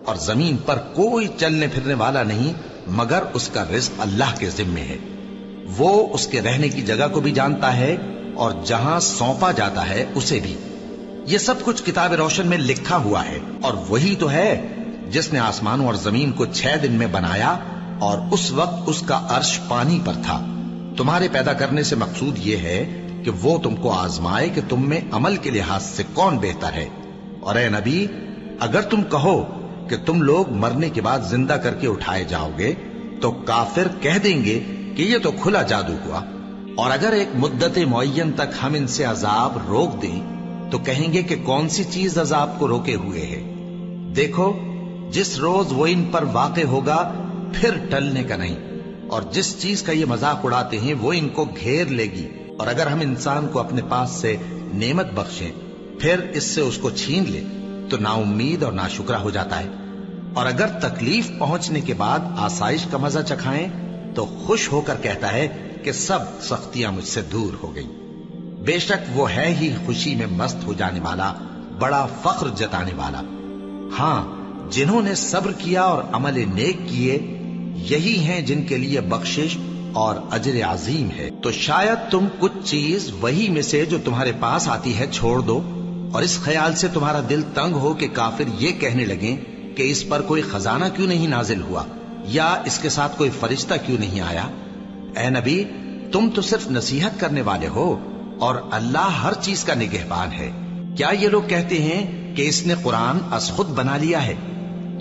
اور زمین پر کوئی چلنے پھرنے والا نہیں مگر اس کا رزق اللہ کے ذمے ہے. وہ اس کے رہنے کی جگہ کو بھی جانتا ہے اور جہاں سونپا جاتا ہے اسے بھی. یہ سب کچھ کتاب روشن میں لکھا ہوا ہے. اور وہی تو ہے جس نے آسمانوں اور زمین کو 6 دن میں بنایا اور اس وقت اس کا عرش پانی پر تھا. تمہارے پیدا کرنے سے مقصود یہ ہے کہ وہ تم کو آزمائے کہ تم میں عمل کے لحاظ سے کون بہتر ہے. اور اے نبی، اگر تم کہو کہ تم لوگ مرنے کے بعد زندہ کر کے اٹھائے جاؤ گے تو کافر کہہ دیں گے کہ یہ تو کھلا جادو ہوا. اور اگر ایک مدت معین تک ہم ان سے عذاب روک دیں تو کہیں گے کہ کون سی چیز عذاب کو روکے ہوئے ہے. دیکھو، جس روز وہ ان پر واقع ہوگا پھر ٹلنے کا نہیں. اور جس چیز کا یہ مذاق اڑاتے ہیں وہ ان کو گھیر لے گی. اور اگر ہم انسان کو اپنے پاس سے نعمت بخشیں پھر اس سے اس کو چھین لے تو نا امید اور ناشکرا ہو جاتا ہے. اور اگر تکلیف پہنچنے کے بعد آسائش کا مزہ چکھائیں تو خوش ہو کر کہتا ہے کہ سب سختیاں مجھ سے دور ہو گئیں. بے شک وہ ہے ہی خوشی میں مست ہو جانے والا، بڑا فخر جتانے والا. ہاں، جنہوں نے صبر کیا اور عمل نیک کیے یہی ہیں جن کے لیے بخشش اور اجر عظیم ہے. تو شاید تم کچھ چیز وہی میں سے جو تمہارے پاس آتی ہے چھوڑ دو اور اس خیال سے تمہارا دل تنگ ہو کہ کافر یہ کہنے لگیں کہ اس پر کوئی خزانہ کیوں نہیں نازل ہوا یا اس کے ساتھ کوئی فرشتہ کیوں نہیں آیا. اے نبی، تم تو صرف نصیحت کرنے والے ہو اور اللہ ہر چیز کا نگہبان ہے. کیا یہ لوگ کہتے ہیں کہ اس نے قرآن از خود بنا لیا ہے؟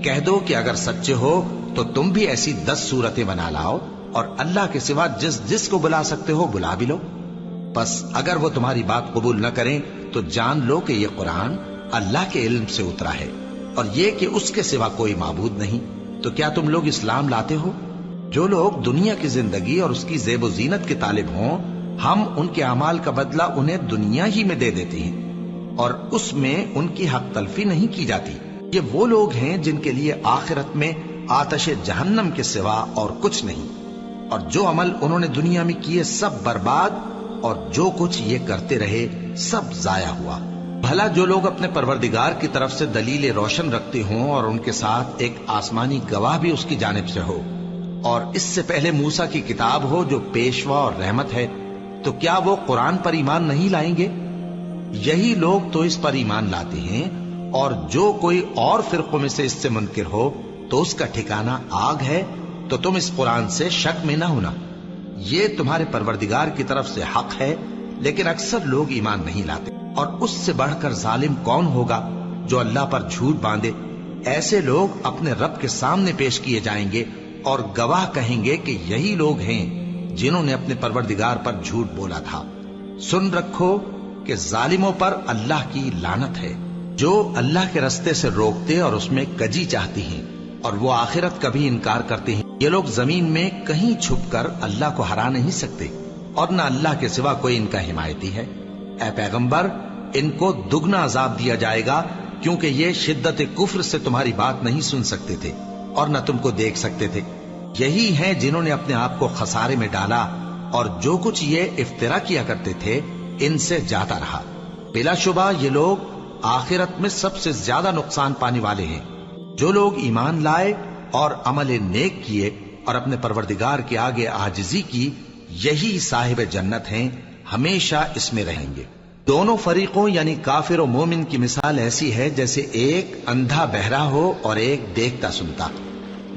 کہہ دو کہ اگر سچے ہو تو تم بھی ایسی 10 صورتیں بنا لاؤ اور اللہ کے سوا جس جس کو بلا سکتے ہو بلا بھی لو. بس اگر وہ تمہاری بات قبول نہ کریں تو جان لو کہ یہ قرآن اللہ کے علم سے اترا ہے اور یہ کہ اس کے سوا کوئی معبود نہیں. تو کیا تم لوگ اسلام لاتے ہو؟ جو لوگ دنیا کی زندگی اور اس کی زیب و زینت کے طالب ہوں ہم ان کے اعمال کا بدلہ انہیں دنیا ہی میں دے دیتے ہیں اور اس میں ان کی حق تلفی نہیں کی جاتی. یہ وہ لوگ ہیں جن کے لیے آخرت میں آتش جہنم کے سوا اور کچھ نہیں. اور جو عمل انہوں نے دنیا میں کیے سب برباد اور جو کچھ یہ کرتے رہے سب ضائع ہوا. بھلا جو لوگ اپنے پروردگار کی طرف سے دلیل روشن رکھتے ہوں اور ان کے ساتھ ایک آسمانی گواہ بھی اس کی جانب سے ہو اور اس سے پہلے موسیٰ کی کتاب ہو جو پیشوا اور رحمت ہے، تو کیا وہ قرآن پر ایمان نہیں لائیں گے؟ یہی لوگ تو اس پر ایمان لاتے ہیں. اور جو کوئی اور فرقوں میں سے اس سے منکر ہو تو اس کا ٹھکانہ آگ ہے. تو تم اس قرآن سے شک میں نہ ہونا، یہ تمہارے پروردگار کی طرف سے حق ہے، لیکن اکثر لوگ ایمان نہیں لاتے. اور اس سے بڑھ کر ظالم کون ہوگا جو اللہ پر جھوٹ باندھے؟ ایسے لوگ اپنے رب کے سامنے پیش کیے جائیں گے اور گواہ کہیں گے کہ یہی لوگ ہیں جنہوں نے اپنے پروردگار پر جھوٹ بولا تھا. سن رکھو کہ ظالموں پر اللہ کی لعنت ہے، جو اللہ کے رستے سے روکتے اور اس میں کجی چاہتی ہیں اور وہ آخرت کا بھی انکار کرتے ہیں. یہ لوگ زمین میں کہیں چھپ کر اللہ کو ہرا نہیں سکتے اور نہ اللہ کے سوا کوئی ان کا حمایتی ہے. اے پیغمبر، ان کو دگنا عذاب دیا جائے گا کیونکہ یہ شدت کفر سے تمہاری بات نہیں سن سکتے تھے اور نہ تم کو دیکھ سکتے تھے. یہی ہیں جنہوں نے اپنے آپ کو خسارے میں ڈالا اور جو کچھ یہ افترا کیا کرتے تھے ان سے جاتا رہا. بلا شبہ یہ لوگ آخرت میں سب سے زیادہ نقصان پانے والے ہیں. جو لوگ ایمان لائے اور عمل نیک کیے اور اپنے پروردگار کے آگے عاجزی کی یہی صاحب جنت ہیں، ہمیشہ اس میں رہیں گے. دونوں فریقوں یعنی کافر و مومن کی مثال ایسی ہے جیسے ایک اندھا بہرا ہو اور ایک دیکھتا سنتا.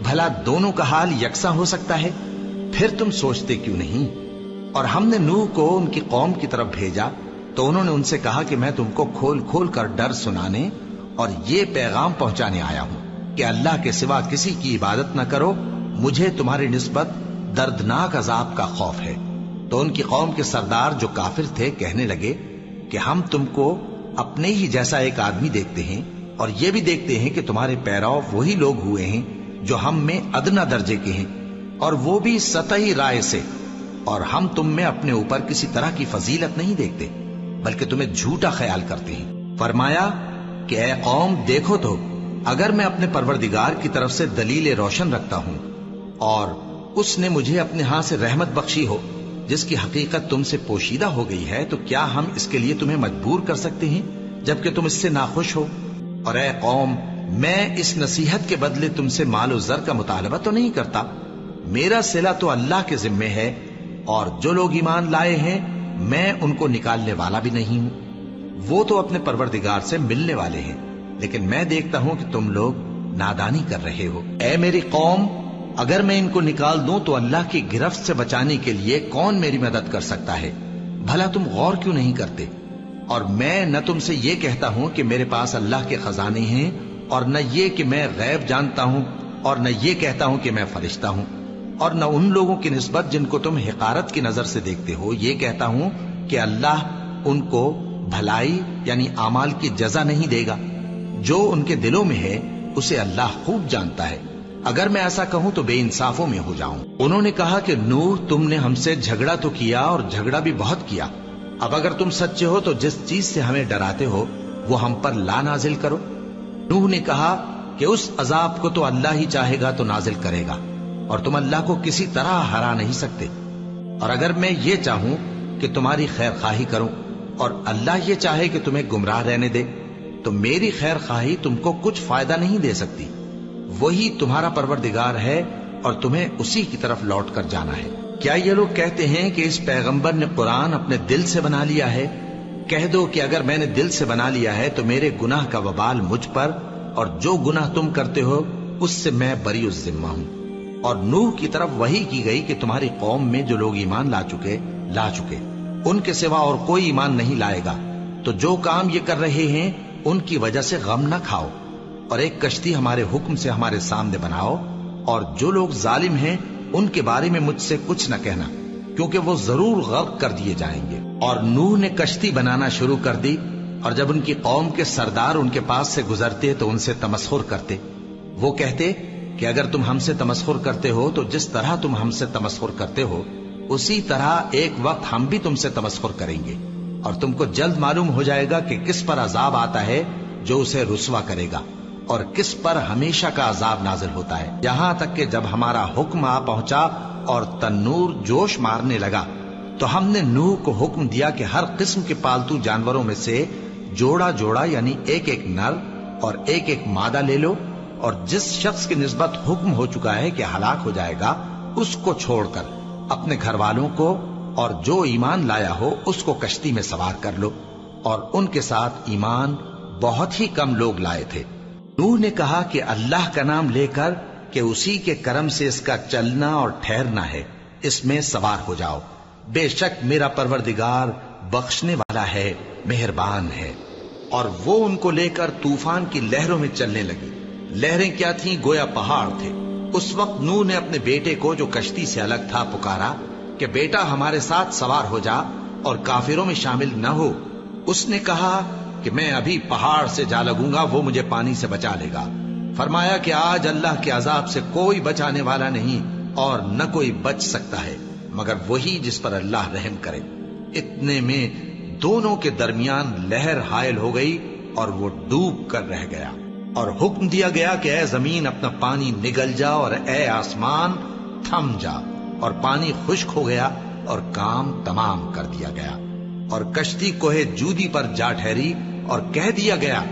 بھلا دونوں کا حال یکساں ہو سکتا ہے؟ پھر تم سوچتے کیوں نہیں؟ اور ہم نے نوح کو ان کی قوم کی طرف بھیجا تو انہوں نے ان سے کہا کہ میں تم کو کھول کھول کر ڈر سنانے اور یہ پیغام پہنچانے آیا ہوں کہ اللہ کے سوا کسی کی عبادت نہ کرو، مجھے تمہاری نسبت دردناک عذاب کا خوف ہے. تو ان کی قوم کے سردار جو کافر تھے کہنے لگے کہ ہم تم کو اپنے ہی جیسا ایک آدمی دیکھتے ہیں اور یہ بھی دیکھتے ہیں کہ تمہارے پیرو وہی لوگ ہوئے ہیں جو ہم میں ادنا درجے کے ہیں اور وہ بھی سطحی رائے سے، اور ہم تم میں اپنے اوپر کسی طرح کی فضیلت نہیں دیکھتے بلکہ تمہیں جھوٹا خیال کرتے ہیں. فرمایا کہ اے قوم دیکھو تو اگر میں اپنے پروردگار کی طرف سے دلیل روشن رکھتا ہوں اور اس نے مجھے اپنے ہاں سے رحمت بخشی ہو جس کی حقیقت تم سے پوشیدہ ہو گئی ہے، تو کیا ہم اس کے لیے تمہیں مجبور کر سکتے ہیں جبکہ تم اس سے ناخوش ہو؟ اور اے قوم، میں اس نصیحت کے بدلے تم سے مال و زر کا مطالبہ تو نہیں کرتا. میرا صلہ تو اللہ کے ذمے ہے، اور جو لوگ ایمان لائے ہیں میں ان کو نکالنے والا بھی نہیں ہوں. وہ تو اپنے پروردگار سے ملنے والے ہیں، لیکن میں دیکھتا ہوں کہ تم لوگ نادانی کر رہے ہو. اے میری قوم، اگر میں ان کو نکال دوں تو اللہ کی گرفت سے بچانے کے لیے کون میری مدد کر سکتا ہے؟ بھلا تم غور کیوں نہیں کرتے؟ اور میں نہ تم سے یہ کہتا ہوں کہ میرے پاس اللہ کے خزانے ہیں، اور نہ یہ کہ میں غیب جانتا ہوں، اور نہ یہ کہتا ہوں کہ میں فرشتہ ہوں، اور نہ ان لوگوں کی نسبت جن کو تم حقارت کی نظر سے دیکھتے ہو یہ کہتا ہوں کہ اللہ ان کو بھلائی یعنی اعمال کی جزا نہیں دے گا. جو ان کے دلوں میں ہے اسے اللہ خوب جانتا ہے. اگر میں ایسا کہوں تو بے انصافوں میں ہو جاؤں. انہوں نے کہا کہ نوح، تم نے ہم سے جھگڑا تو کیا اور جھگڑا بھی بہت کیا. اب اگر تم سچے ہو تو جس چیز سے ہمیں ڈراتے ہو وہ ہم پر لا نازل کرو. نوح نے کہا کہ اس عذاب کو تو اللہ ہی چاہے گا تو نازل کرے گا، اور تم اللہ کو کسی طرح ہرا نہیں سکتے. اور اگر میں یہ چاہوں کہ تمہاری خیر خواہی کروں اور اللہ یہ چاہے کہ تمہیں گمراہ رہنے دے تو میری خیر خواہی تم کو کچھ فائدہ نہیں دے سکتی. وہی تمہارا پروردگار ہے اور تمہیں اسی کی طرف لوٹ کر جانا ہے. کیا یہ لوگ کہتے ہیں کہ اس پیغمبر نے قرآن اپنے دل سے بنا لیا ہے؟ کہہ دو کہ اگر میں نے دل سے بنا لیا ہے تو میرے گناہ کا وبال مجھ پر، اور جو گناہ تم کرتے ہو اس سے میں بری الذمہ ہوں. اور نوح کی طرف وحی کی گئی کہ تمہاری قوم میں جو لوگ ایمان لا چکے ان کے سوا اور کوئی ایمان نہیں لائے گا. تو جو کام یہ کر رہے ہیں ان کی وجہ سے غم نہ کھاؤ، اور ایک کشتی ہمارے حکم سے ہمارے سامنے بناؤ، اور جو لوگ ظالم ہیں ان کے بارے میں مجھ سے کچھ نہ کہنا، کیونکہ وہ ضرور غرق کر دیے جائیں گے. اور نوح نے کشتی بنانا شروع کر دی، اور جب ان کی قوم کے سردار ان کے پاس سے گزرتے تو ان سے تمسخر کرتے. وہ کہتے کہ اگر تم ہم سے تمسخر کرتے ہو تو جس طرح تم ہم سے تمسخر کرتے ہو اسی طرح ایک وقت ہم بھی تم سے تمسخر کریں گے، اور تم کو جلد معلوم ہو جائے گا کہ کس پر عذاب آتا ہے جو اسے رسوا کرے گا، اور کس پر ہمیشہ کا عذاب نازل ہوتا ہے. یہاں تک کہ جب ہمارا حکم آ پہنچا اور تنور جوش مارنے لگا تو ہم نے نوح کو حکم دیا کہ ہر قسم کے پالتو جانوروں میں سے جوڑا جوڑا یعنی ایک ایک نر اور ایک ایک مادہ لے لو، اور جس شخص کی نسبت حکم ہو چکا ہے کہ ہلاک ہو جائے گا اس کو چھوڑ کر اپنے گھر والوں کو اور جو ایمان لایا ہو اس کو کشتی میں سوار کر لو. اور ان کے ساتھ ایمان بہت ہی کم لوگ لائے تھے. نوح نے کہا کہ اللہ کا نام لے کر کہ اسی کے کرم سے اس کا چلنا اور ٹھہرنا ہے، اس میں سوار ہو جاؤ. بے شک میرا پروردگار بخشنے والا ہے، مہربان ہے. اور وہ ان کو لے کر طوفان کی لہروں میں چلنے لگی. لہریں کیا تھیں؟ گویا پہاڑ تھے. اس وقت نوح نے اپنے بیٹے کو جو کشتی سے الگ تھا پکارا کہ بیٹا ہمارے ساتھ سوار ہو جا اور کافروں میں شامل نہ ہو. اس نے کہا کہ میں ابھی پہاڑ سے جا لگوں گا، وہ مجھے پانی سے بچا لے گا. فرمایا کہ آج اللہ کے عذاب سے کوئی بچانے والا نہیں اور نہ کوئی بچ سکتا ہے مگر وہی جس پر اللہ رحم کرے. اتنے میں دونوں کے درمیان لہر حائل ہو گئی اور وہ ڈوب کر رہ گیا. اور حکم دیا گیا کہ اے زمین اپنا پانی نگل جا، اور اے آسمان تھم جا. اور پانی خشک ہو گیا اور کام تمام کر دیا گیا. اور کشتی کوہ جودی پر جا ٹھہری اور کہہ دیا گیا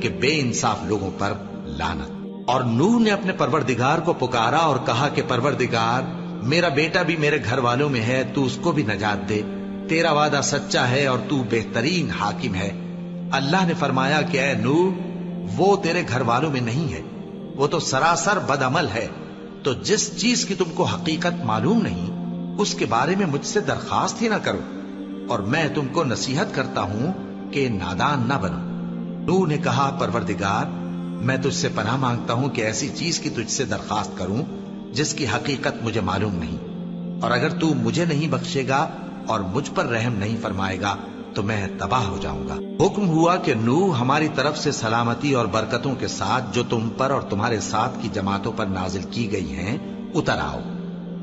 کہ بے انصاف لوگوں پر لعنت. اور نوح نے اپنے پروردگار کو پکارا اور کہا کہ پروردگار، میرا بیٹا بھی میرے گھر والوں میں ہے، تو اس کو بھی نجات دے. تیرا وعدہ سچا ہے اور تو بہترین حاکم ہے. اللہ نے فرمایا کہ اے نوح، وہ تیرے گھر والوں میں نہیں ہے، وہ تو سراسر بد عمل ہے. تو جس چیز کی تم کو حقیقت معلوم نہیں اس کے بارے میں مجھ سے درخواست ہی نہ کرو، اور میں تم کو نصیحت کرتا ہوں کہ نادان نہ بنو. نوح نے کہا پروردگار، میں تجھ سے پناہ مانگتا ہوں کہ ایسی چیز کی تجھ سے درخواست کروں جس کی حقیقت مجھے معلوم نہیں، اور اگر تو مجھے نہیں بخشے گا اور مجھ پر رحم نہیں فرمائے گا تو میں تباہ ہو جاؤں گا. حکم ہوا کہ نوح ہماری طرف سے سلامتی اور برکتوں کے ساتھ جو تم پر اور تمہارے ساتھ کی جماعتوں پر نازل کی گئی ہیں اتر آؤ.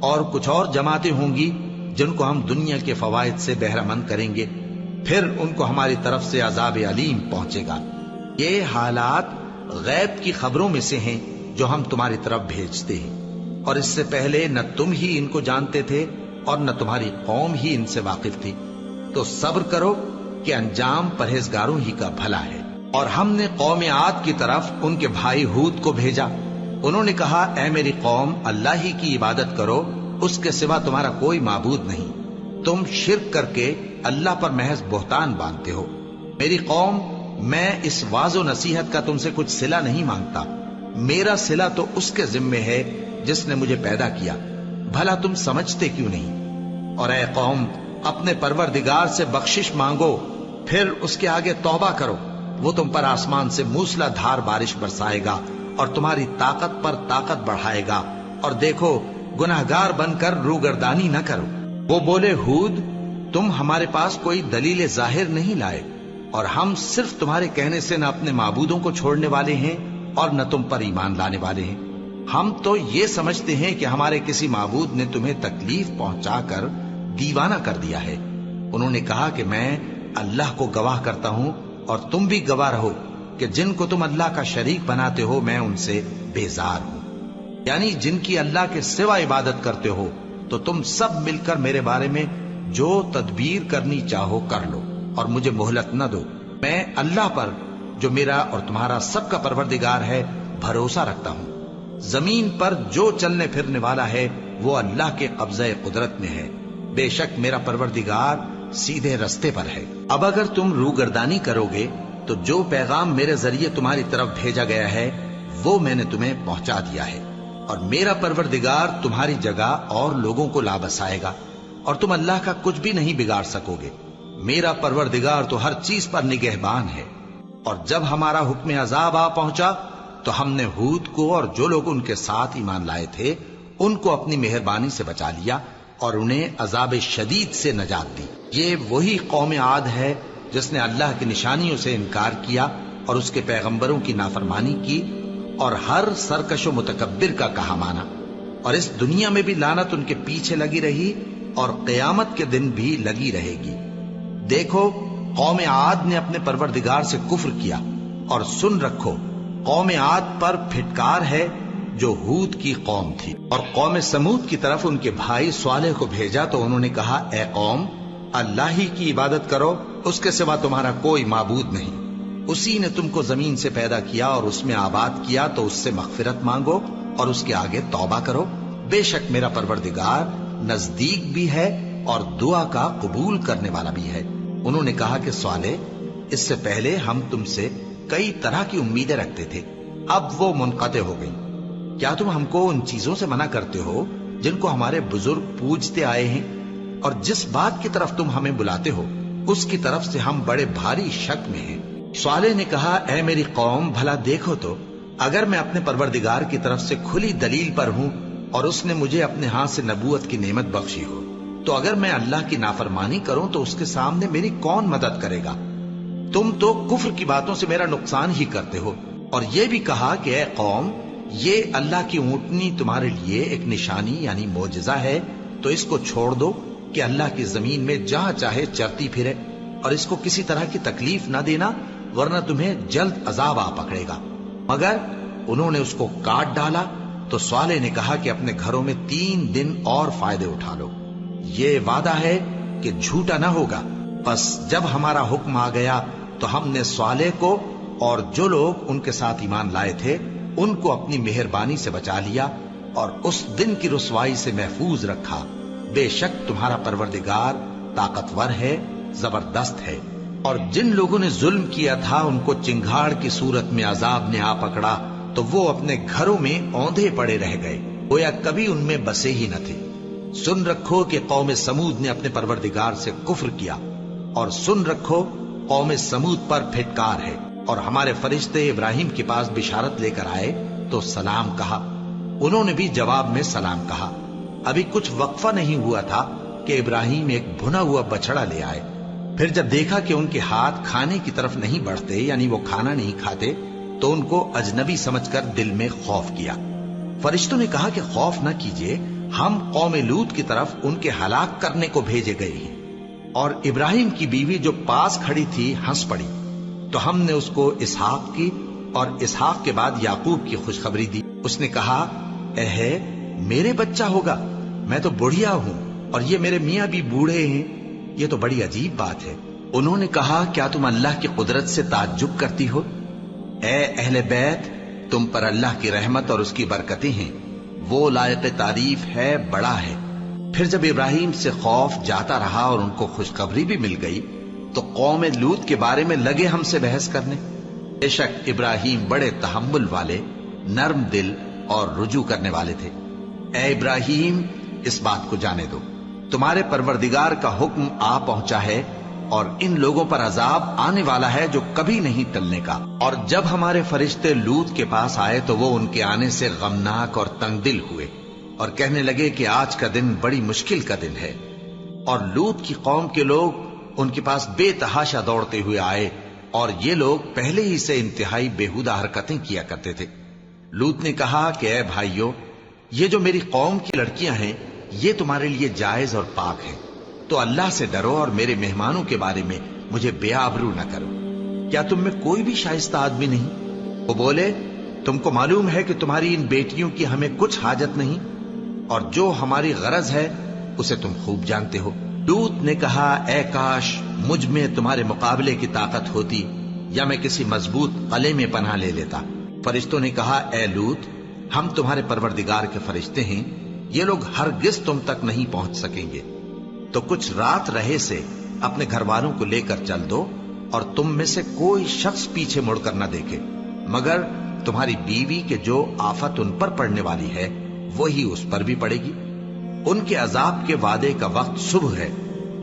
اور کچھ اور جماعتیں ہوں گی جن کو ہم دنیا کے فوائد سے بہرہ مند کریں گے، پھر ان کو ہماری طرف سے عذاب علیم پہنچے گا. یہ حالات غیب کی خبروں میں سے ہیں جو ہم تمہاری طرف بھیجتے ہیں، اور اس سے پہلے نہ تم ہی ان کو جانتے تھے اور نہ تمہاری قوم ہی ان سے واقف تھی. تو صبر کرو کہ انجام پرہیزگاروں ہی کا بھلا ہے. اور ہم نے قوم عاد کی طرف ان کے بھائی ہود کو بھیجا. انہوں نے کہا اے میری قوم اللہ ہی کی عبادت کرو، اس کے سوا تمہارا کوئی معبود نہیں. تم شرک کر کے اللہ پر محض بہتان باندھتے ہو. میری قوم میں اس واعظ و نصیحت کا تم سے کچھ صلہ نہیں مانگتا. میرا صلہ تو اس کے ذمے ہے جس نے مجھے پیدا کیا. بھلا تم سمجھتے کیوں نہیں؟ اور اے قوم اپنے پروردگار سے بخشش مانگو، پھر اس کے آگے توبہ کرو. وہ تم پر آسمان سے موسلا دھار بارش برسائے گا اور تمہاری طاقت پر طاقت بڑھائے گا. اور دیکھو گناہگار بن کر روگردانی نہ کرو. وہ بولے ہود تم ہمارے پاس کوئی دلیل ظاہر نہیں لائے، اور ہم صرف تمہارے کہنے سے نہ اپنے معبودوں کو چھوڑنے والے ہیں اور نہ تم پر ایمان لانے والے ہیں. ہم تو یہ سمجھتے ہیں کہ ہمارے کسی معبود نے تمہیں تکلیف پہنچا کر دیوانہ کر دیا ہے. انہوں نے کہا کہ میں اللہ کو گواہ کرتا ہوں اور تم بھی گواہ رہو کہ جن کو تم اللہ کا شریک بناتے ہو میں ان سے بیزار ہوں. یعنی جن کی اللہ کے سوا عبادت کرتے ہو تو تم سب مل کر میرے بارے میں جو تدبیر کرنی چاہو کر لو اور مجھے مہلت نہ دو. میں اللہ پر جو میرا اور تمہارا سب کا پروردگار ہے بھروسہ رکھتا ہوں. زمین پر جو چلنے پھرنے والا ہے وہ اللہ کے قبضہ قدرت میں ہے. بے شک میرا پروردگار سیدھے رستے پر ہے. اب اگر تم روگردانی کرو گے تو جو پیغام میرے ذریعے تمہاری طرف بھیجا گیا ہے وہ میں نے تمہیں پہنچا دیا ہے، اور میرا پروردگار تمہاری جگہ اور لوگوں کو لا بسائے گا، اور تم اللہ کا کچھ بھی نہیں بگاڑ سکو گے. میرا پروردگار تو ہر چیز پر نگہبان ہے. اور جب ہمارا حکم عذاب آ پہنچا تو ہم نے ہود کو اور جو لوگ ان کے ساتھ ایمان لائے تھے ان کو اپنی مہربانی سے بچا لیا اور انہیں عذاب شدید سے نجات دی. یہ وہی قوم عاد ہے جس نے اللہ کی نشانیوں سے انکار کیا اور اس کے پیغمبروں کی نافرمانی کی اور ہر سرکش و متکبر کا کہا مانا. اور اس دنیا میں بھی لعنت ان کے پیچھے لگی رہی اور قیامت کے دن بھی لگی رہے گی. دیکھو قوم عاد نے اپنے پروردگار سے کفر کیا، اور سن رکھو قوم عاد پر پھٹکار ہے جو ہود کی قوم تھی. اور قوم سمود کی طرف ان کے بھائی صالح کو بھیجا تو انہوں نے کہا اے قوم اللہ ہی کی عبادت کرو، اس کے سوا تمہارا کوئی معبود نہیں. اسی نے تم کو زمین سے پیدا کیا اور اس میں آباد کیا، تو اس سے مغفرت مانگو اور اس کے آگے توبہ کرو. بے شک میرا پروردگار نزدیک بھی ہے اور دعا کا قبول کرنے والا بھی ہے. انہوں نے کہا کہ صالح اس سے پہلے ہم تم سے کئی طرح کی امیدیں رکھتے تھے، اب وہ منقطع ہو گئی. کیا تم ہم کو ان چیزوں سے منع کرتے ہو جن کو ہمارے بزرگ پوجتے آئے ہیں؟ اور جس بات کی طرف تم ہمیں بلاتے ہو اس کی طرف سے ہم بڑے بھاری شک میں ہیں. صالح نے کہا اے میری قوم بھلا دیکھو تو اگر میں اپنے پروردگار کی طرف سے کھلی دلیل پر ہوں اور اس نے مجھے اپنے ہاتھ سے نبوت کی نعمت بخشی ہو، تو اگر میں اللہ کی نافرمانی کروں تو اس کے سامنے میری کون مدد کرے گا؟ تم تو کفر کی باتوں سے میرا نقصان ہی کرتے ہو. اور یہ بھی کہا کہ اے قوم یہ اللہ کی اونٹنی تمہارے لیے ایک نشانی یعنی معجزہ ہے، تو اس کو چھوڑ دو کہ اللہ کی زمین میں جہاں چاہے چرتی پھرے، اور اس کو کسی طرح کی تکلیف نہ دینا ورنہ تمہیں جلد عذاب آ پکڑے گا. مگر انہوں نے اس کو کاٹ ڈالا. تو صالح نے کہا کہ اپنے گھروں میں 3 دن اور فائدے اٹھا لو، یہ وعدہ ہے کہ جھوٹا نہ ہوگا. پس جب ہمارا حکم آ گیا تو ہم نے صالح کو اور جو لوگ ان کے ساتھ ایمان لائے تھے ان کو اپنی مہربانی سے بچا لیا اور اس دن کی رسوائی سے محفوظ رکھا. بے شک تمہارا پروردگار طاقتور ہے، زبردست ہے. اور جن لوگوں نے ظلم کیا تھا ان کو چنگھاڑ کی صورت میں عذاب نے آ پکڑا تو وہ اپنے گھروں میں اوندھے پڑے رہ گئے، گویا کبھی ان میں بسے ہی نہ تھے. سن رکھو کہ قوم سمود نے اپنے پروردگار سے کفر کیا، اور سن رکھو قوم سمود پر پھٹکار ہے. اور ہمارے فرشتے ابراہیم کے پاس بشارت لے کر آئے تو سلام کہا، انہوں نے بھی جواب میں سلام کہا. ابھی کچھ وقفہ نہیں ہوا تھا کہ ابراہیم ایک بھنا ہوا بچڑا لے آئے. پھر جب دیکھا کہ ان کے ہاتھ کھانے کی طرف نہیں بڑھتے یعنی وہ کھانا نہیں کھاتے تو ان کو اجنبی سمجھ کر دل میں خوف کیا. فرشتوں نے کہا کہ خوف نہ کیجیے، ہم قوم لوط کی طرف ان کے ہلاک کرنے کو بھیجے گئے ہیں. اور ابراہیم کی بیوی جو پاس کھڑی تھی ہنس پڑی، تو ہم نے اس کو اسحاق کی اور اسحاق کے بعد یعقوب کی خوشخبری دی. اس نے کہا اے میرے بچہ ہوگا، میں تو بڑھیا ہوں اور یہ میرے میاں بھی بوڑھے ہیں، یہ تو بڑی عجیب بات ہے. انہوں نے کہا کیا تم اللہ کی قدرت سے تعجب کرتی ہو؟ اے اہل بیت، تم پر اللہ کی رحمت اور اس کی برکتیں ہیں، وہ لائق تعریف ہے، بڑا ہے۔ پھر جب ابراہیم سے خوف جاتا رہا اور ان کو خوشخبری بھی مل گئی تو قوم لوط کے بارے میں لگے ہم سے بحث کرنے۔ بے شک ابراہیم بڑے تحمل والے، نرم دل اور رجوع کرنے والے تھے۔ اے ابراہیم، اس بات کو جانے دو، تمہارے پروردگار کا حکم آ پہنچا ہے اور ان لوگوں پر عذاب آنے والا ہے جو کبھی نہیں ٹلنے کا۔ اور جب ہمارے فرشتے لوط کے پاس آئے تو وہ ان کے آنے سے غمناک اور تنگ دل ہوئے اور کہنے لگے کہ آج کا دن بڑی مشکل کا دن ہے۔ اور لوط کی قوم کے لوگ ان کے پاس بے تحاشا دوڑتے ہوئے آئے اور یہ لوگ پہلے ہی سے انتہائی بیہودہ حرکتیں کیا کرتے تھے۔ لوط نے کہا کہ اے بھائیو، یہ جو میری قوم کی لڑکیاں ہیں یہ تمہارے لیے جائز اور پاک ہیں، تو اللہ سے ڈرو اور میرے مہمانوں کے بارے میں مجھے بے آبرو نہ کرو۔ کیا تم میں کوئی بھی شائستہ آدمی نہیں؟ وہ بولے تم کو معلوم ہے کہ تمہاری ان بیٹیوں کی ہمیں کچھ حاجت نہیں، اور جو ہماری غرض ہے اسے تم خوب جانتے ہو۔ لوط نے کہا اے کاش مجھ میں تمہارے مقابلے کی طاقت ہوتی یا میں کسی مضبوط قلعے میں پناہ لے لیتا۔ فرشتوں نے کہا اے لوط، ہم تمہارے پروردگار کے فرشتے ہیں، یہ لوگ ہرگز تم تک نہیں پہنچ سکیں گے، تو کچھ رات رہے سے اپنے گھر والوں کو لے کر چل دو اور تم میں سے کوئی شخص پیچھے مڑ کر نہ دیکھے، مگر تمہاری بیوی کے جو آفت ان پر پڑنے والی ہے وہی اس پر بھی پڑے گی۔ ان کے عذاب کے وعدے کا وقت صبح ہے،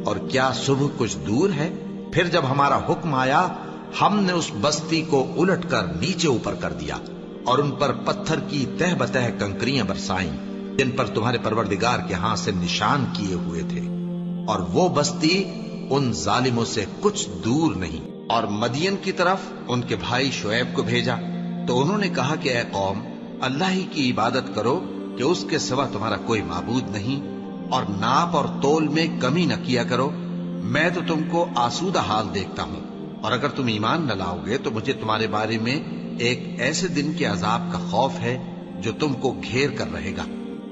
اور کیا صبح کچھ دور ہے؟ پھر جب ہمارا حکم آیا ہم نے اس بستی کو الٹ کر نیچے اوپر کر دیا اور ان پر پتھر کی تہ بتہ کنکریاں برسائیں جن پر تمہارے پروردگار کے ہاں سے نشان کیے ہوئے تھے، اور وہ بستی ان ظالموں سے کچھ دور نہیں۔ اور مدین کی طرف ان کے بھائی شعیب کو بھیجا تو انہوں نے کہا کہ اے قوم، اللہ ہی کی عبادت کرو کہ اس کے سوا تمہارا کوئی معبود نہیں، اور ناپ اور تول میں کمی نہ کیا کرو، میں تو تم کو آسودہ حال دیکھتا ہوں، اور اگر تم ایمان نہ لاؤ گے تو مجھے تمہارے بارے میں ایک ایسے دن کے عذاب کا خوف ہے جو تم کو گھیر کر رہے گا۔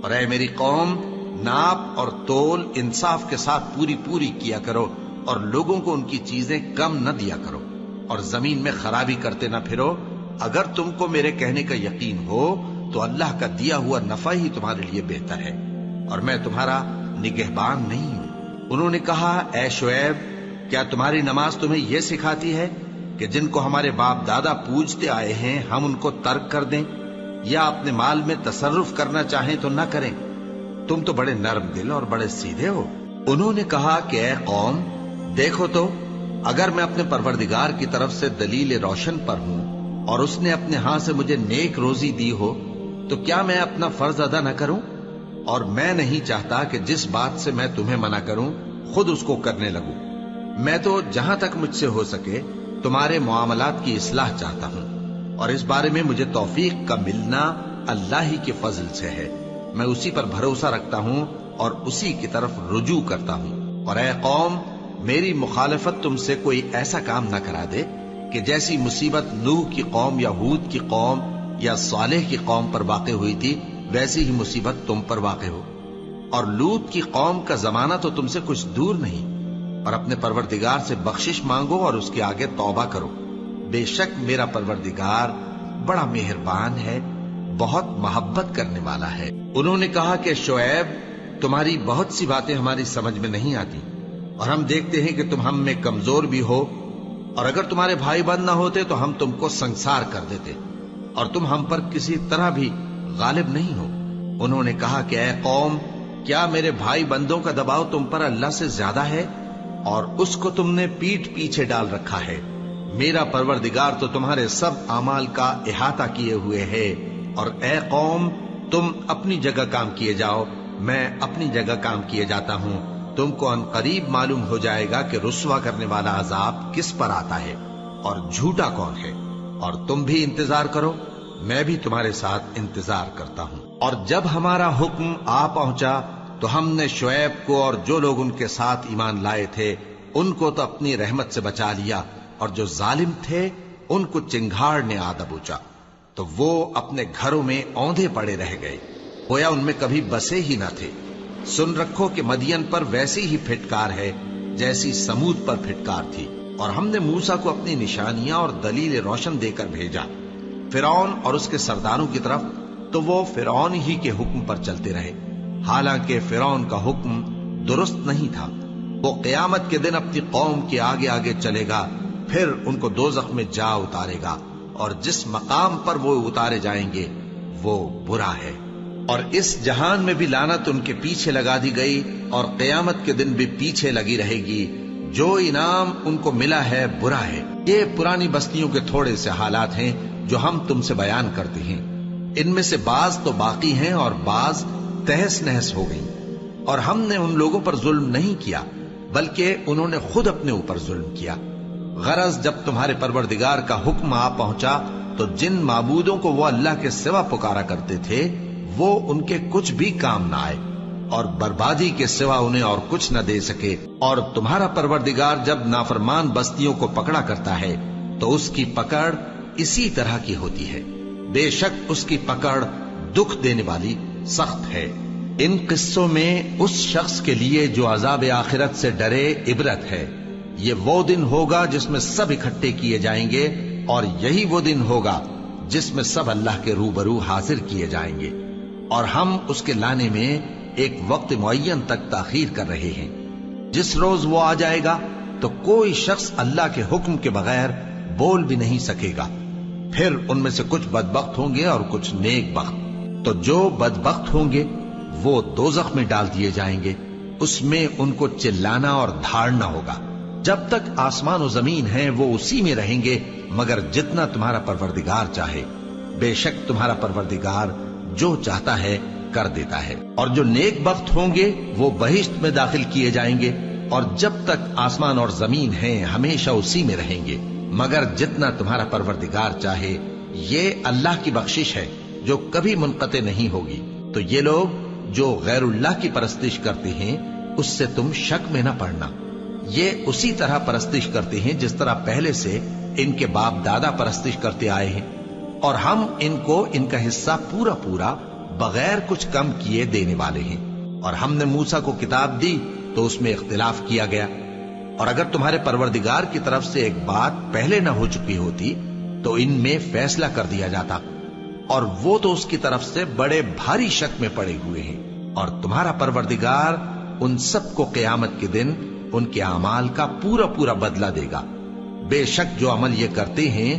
اور اے میری قوم، ناپ اور تول انصاف کے ساتھ پوری پوری کیا کرو، اور لوگوں کو ان کی چیزیں کم نہ دیا کرو، اور زمین میں خرابی کرتے نہ پھرو۔ اگر تم کو میرے کہنے کا یقین ہو تو اللہ کا دیا ہوا نفع ہی تمہارے لیے بہتر ہے، اور میں تمہارا نگہبان نہیں ہوں۔ انہوں نے کہا اے شعیب، کیا تمہاری نماز تمہیں یہ سکھاتی ہے کہ جن کو ہمارے باپ دادا پوجتے آئے ہیں ہم ان کو ترک کر دیں، یا اپنے مال میں تصرف کرنا چاہیں تو نہ کریں؟ تم تو بڑے نرم دل اور بڑے سیدھے ہو۔ انہوں نے کہا کہ اے قوم، دیکھو تو اگر میں اپنے پروردگار کی طرف سے دلیل روشن پر ہوں اور اس نے اپنے ہاں سے مجھے نیک روزی دی ہو تو کیا میں اپنا فرض ادا نہ کروں؟ اور میں نہیں چاہتا کہ جس بات سے میں تمہیں منع کروں خود اس کو کرنے لگوں۔ میں تو جہاں تک مجھ سے ہو سکے تمہارے معاملات کی اصلاح چاہتا ہوں، اور اس بارے میں مجھے توفیق کا ملنا اللہ ہی کے فضل سے ہے۔ میں اسی پر بھروسہ رکھتا ہوں اور اسی کی طرف رجوع کرتا ہوں۔ اور اے قوم، میری مخالفت تم سے کوئی ایسا کام نہ کرا دے کہ جیسی مصیبت نوح کی قوم یا ہود کی قوم یا صالح کی قوم پر واقع ہوئی تھی ویسی ہی مصیبت تم پر واقع ہو۔ اور لوط کی قوم کا زمانہ تو تم سے کچھ دور نہیں، اور اپنے پروردگار سے بخشش مانگو اور اس کے آگے توبہ کرو، بے شک میرا پروردگار بڑا مہربان ہے، بہت محبت کرنے والا ہے۔ انہوں نے کہا کہ شعیب، تمہاری بہت سی باتیں ہماری سمجھ میں نہیں آتی، اور ہم دیکھتے ہیں کہ تم ہم میں کمزور بھی ہو، اور اگر تمہارے بھائی بند نہ ہوتے تو ہم تم کو سنسار کر دیتے، اور تم ہم پر کسی طرح بھی غالب نہیں ہو۔ انہوں نے کہا کہ اے قوم، کیا میرے بھائی بندوں کا دباؤ تم پر اللہ سے زیادہ ہے، اور اس کو تم نے پیٹھ پیچھے ڈال رکھا ہے؟ میرا پروردگار تو تمہارے سب اعمال کا احاطہ کیے ہوئے ہے۔ اور اے قوم، تم اپنی جگہ کام کیے جاؤ، میں اپنی جگہ کام کیے جاتا ہوں۔ تم کو ان قریب معلوم ہو جائے گا کہ رسوا کرنے والا عذاب کس پر آتا ہے اور جھوٹا کون ہے، اور تم بھی انتظار کرو، میں بھی تمہارے ساتھ انتظار کرتا ہوں۔ اور جب ہمارا حکم آ پہنچا تو ہم نے شعیب کو اور جو لوگ ان کے ساتھ ایمان لائے تھے ان کو تو اپنی رحمت سے بچا لیا، اور جو ظالم تھے ان کو چنگھاڑ نے آ دبوچا، تو وہ اپنے گھروں میں اوندھے پڑے رہ گئے، گویا ان میں کبھی بسے ہی نہ تھے۔ سن رکھو کہ مدین پر ویسی ہی پھٹکار ہے جیسی سمود پر پھٹکار تھی۔ اور ہم نے موسیٰ کو اپنی نشانیاں اور دلیل روشن دے کر بھیجا فرعون اور اس کے سرداروں کی طرف، تو وہ فرعون ہی کے حکم پر چلتے رہے، حالانکہ فرعون کا حکم درست نہیں تھا۔ وہ قیامت کے دن اپنی قوم کے آگے آگے چلے گا، پھر ان کو دوزخ میں جا اتارے گا، اور جس مقام پر وہ اتارے جائیں گے وہ برا ہے۔ اور اس جہان میں بھی لعنت ان کے پیچھے لگا دی گئی، اور قیامت کے دن بھی پیچھے لگی رہے گی۔ جو انعام ان کو ملا ہے برا ہے۔ یہ پرانی بستیوں کے تھوڑے سے حالات ہیں جو ہم تم سے بیان کرتے ہیں، ان میں سے بعض تو باقی ہیں اور بعض تہس نہس ہو گئیں۔ اور ہم نے ان لوگوں پر ظلم نہیں کیا بلکہ انہوں نے خود اپنے اوپر ظلم کیا۔ غرض جب تمہارے پروردگار کا حکم آ پہنچا تو جن معبودوں کو وہ اللہ کے سوا پکارا کرتے تھے وہ ان کے کچھ بھی کام نہ آئے، اور بربادی کے سوا انہیں اور کچھ نہ دے سکے۔ اور تمہارا پروردگار جب نافرمان بستیوں کو پکڑا کرتا ہے تو اس کی پکڑ اسی طرح کی ہوتی ہے، بے شک اس کی پکڑ دکھ دینے والی سخت ہے۔ ان قصوں میں اس شخص کے لیے جو عذاب آخرت سے ڈرے عبرت ہے۔ یہ وہ دن ہوگا جس میں سب اکٹھے کیے جائیں گے، اور یہی وہ دن ہوگا جس میں سب اللہ کے روبرو حاضر کیے جائیں گے، اور ہم اس کے لانے میں ایک وقت معین تک تاخیر کر رہے ہیں۔ جس روز وہ آ جائے گا تو کوئی شخص اللہ کے حکم کے بغیر بول بھی نہیں سکے گا۔ پھر ان میں سے کچھ بدبخت ہوں گے اور کچھ نیک بخت۔ تو جو بدبخت ہوں گے وہ دوزخ میں ڈال دیے جائیں گے، اس میں ان کو چلانا اور دھاڑنا ہوگا۔ جب تک آسمان و زمین ہیں وہ اسی میں رہیں گے مگر جتنا تمہارا پروردگار چاہے۔ بے شک تمہارا پروردگار جو چاہتا ہے کر دیتا ہے۔ اور جو نیک بخت ہوں گے وہ بہشت میں داخل کیے جائیں گے، اور جب تک آسمان اور زمین ہیں ہمیشہ اسی میں رہیں گے مگر جتنا تمہارا پروردگار چاہے۔ یہ اللہ کی بخشش ہے جو کبھی منقطع نہیں ہوگی۔ تو یہ لوگ جو غیر اللہ کی پرستش کرتے ہیں اس سے تم شک میں نہ پڑنا۔ یہ اسی طرح پرستش کرتے ہیں جس طرح پہلے سے ان کے باپ دادا پرستش کرتے آئے ہیں، اور ہم ان کو ان کا حصہ پورا پورا بغیر کچھ کم کیے دینے والے ہیں۔ اور ہم نے موسیٰ کو کتاب دی تو اس میں اختلاف کیا گیا، اور اگر تمہارے پروردگار کی طرف سے ایک بات پہلے نہ ہو چکی ہوتی تو ان میں فیصلہ کر دیا جاتا، اور وہ تو اس کی طرف سے بڑے بھاری شک میں پڑے ہوئے ہیں۔ اور تمہارا پروردگار ان سب کو قیامت کے دن ان کے اعمال کا پورا پورا بدلہ دے گا۔ بے شک جو عمل یہ کرتے ہیں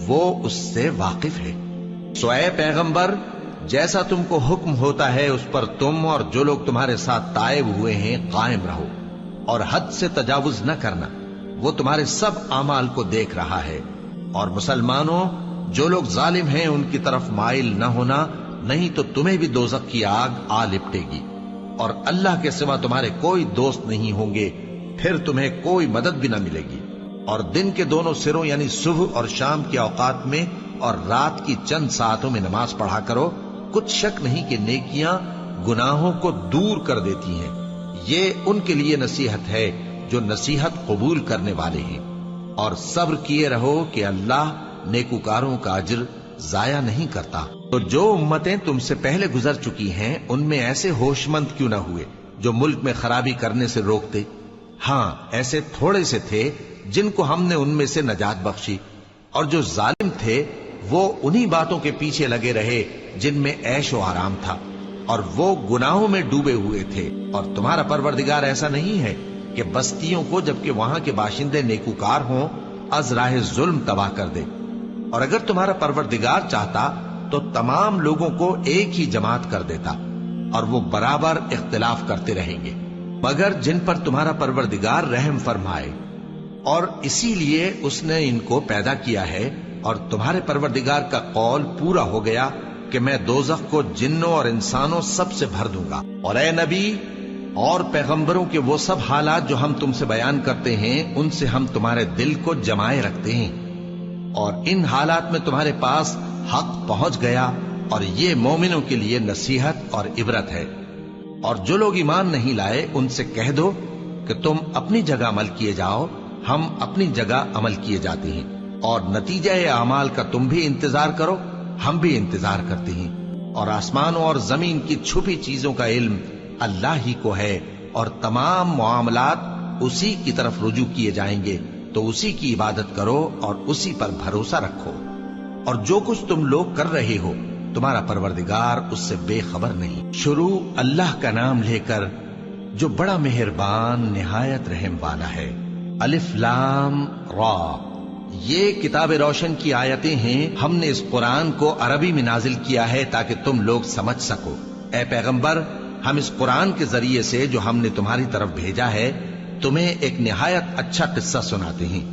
وہ اس سے واقف ہے۔ سو اے پیغمبر، جیسا تم کو حکم ہوتا ہے اس پر تم اور جو لوگ تمہارے ساتھ تائب ہوئے ہیں قائم رہو، اور حد سے تجاوز نہ کرنا، وہ تمہارے سب اعمال کو دیکھ رہا ہے۔ اور مسلمانوں، جو لوگ ظالم ہیں ان کی طرف مائل نہ ہونا، نہیں تو تمہیں بھی دوزخ کی آگ آ لپٹے گی، اور اللہ کے سوا تمہارے کوئی دوست نہیں ہوں گے، پھر تمہیں کوئی مدد بھی نہ ملے گی۔ اور دن کے دونوں سروں یعنی صبح اور شام کے اوقات میں اور رات کی چند ساعتوں میں نماز پڑھا کرو، کچھ شک نہیں کہ نیکیاں گناہوں کو دور کر دیتی ہیں۔ یہ ان کے لیے نصیحت ہے جو نصیحت قبول کرنے والے ہیں۔ اور صبر کیے رہو کہ اللہ نیکوکاروں کا اجر ضائع نہیں کرتا۔ تو جو امتیں تم سے پہلے گزر چکی ہیں ان میں ایسے ہوش مند کیوں نہ ہوئے جو ملک میں خرابی کرنے سے روکتے؟ ہاں، ایسے تھوڑے سے تھے جن کو ہم نے ان میں سے نجات بخشی، اور جو ظالم تھے وہ انہی باتوں کے پیچھے لگے رہے جن میں عیش و آرام تھا، اور وہ گناہوں میں ڈوبے ہوئے تھے۔ اور تمہارا پروردگار ایسا نہیں ہے کہ بستیوں کو جبکہ وہاں کے باشندے نیکوکار ہوں از راہ ظلم تباہ کر دے۔ اور اگر تمہارا پروردگار چاہتا تو تمام لوگوں کو ایک ہی جماعت کر دیتا، اور وہ برابر اختلاف کرتے رہیں گے، مگر جن پر تمہارا پروردگار رحم فرمائے۔ اور اسی لیے اس نے ان کو پیدا کیا ہے، اور تمہارے پروردگار کا قول پورا ہو گیا کہ میں دوزخ کو جنوں اور انسانوں سب سے بھر دوں گا۔ اور اے نبی اور پیغمبروں کے وہ سب حالات جو ہم تم سے بیان کرتے ہیں ان سے ہم تمہارے دل کو جمائے رکھتے ہیں، اور ان حالات میں تمہارے پاس حق پہنچ گیا، اور یہ مومنوں کے لیے نصیحت اور عبرت ہے۔ اور جو لوگ ایمان نہیں لائے ان سے کہہ دو کہ تم اپنی جگہ عمل کیے جاؤ، ہم اپنی جگہ عمل کیے جاتے ہیں، اور نتیجہ اعمال کا تم بھی انتظار کرو، ہم بھی انتظار کرتے ہیں۔ اور آسمانوں اور زمین کی چھپی چیزوں کا علم اللہ ہی کو ہے، اور تمام معاملات اسی کی طرف رجوع کیے جائیں گے، تو اسی کی عبادت کرو اور اسی پر بھروسہ رکھو، اور جو کچھ تم لوگ کر رہے ہو تمہارا پروردگار اس سے بے خبر نہیں۔ شروع اللہ کا نام لے کر جو بڑا مہربان نہایت رحم والا ہے۔ الف لام را، یہ کتاب روشن کی آیتیں ہیں۔ ہم نے اس قرآن کو عربی میں نازل کیا ہے تاکہ تم لوگ سمجھ سکو۔ اے پیغمبر، ہم اس قرآن کے ذریعے سے جو ہم نے تمہاری طرف بھیجا ہے تمہیں ایک نہایت اچھا قصہ سناتے ہیں،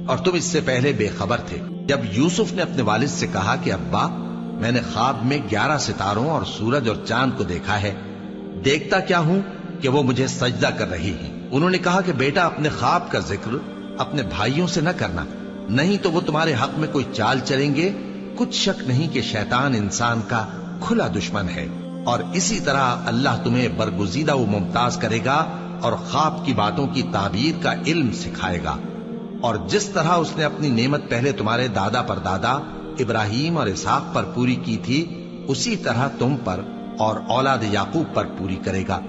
اور تم اس سے پہلے بے خبر تھے۔ جب یوسف نے اپنے والد سے کہا کہ ابا، میں نے خواب میں 11 ستاروں اور سورج اور چاند کو دیکھا ہے، دیکھتا کیا ہوں کہ وہ مجھے سجدہ کر رہی ہیں۔ انہوں نے کہا کہ بیٹا، اپنے خواب کا ذکر اپنے بھائیوں سے نہ کرنا، نہیں تو وہ تمہارے حق میں کوئی چال چلیں گے۔ کچھ شک نہیں کہ شیطان انسان کا کھلا دشمن ہے، اور اسی طرح اللہ تمہیں برگزیدہ و ممتاز کرے گا اور خواب کی باتوں کی تعبیر کا علم سکھائے گا، اور جس طرح اس نے اپنی نعمت پہلے تمہارے دادا پر دادا ابراہیم اور اسحاق پر پوری کی تھی، اسی طرح تم پر اور اولاد یعقوب پر پوری کرے گا۔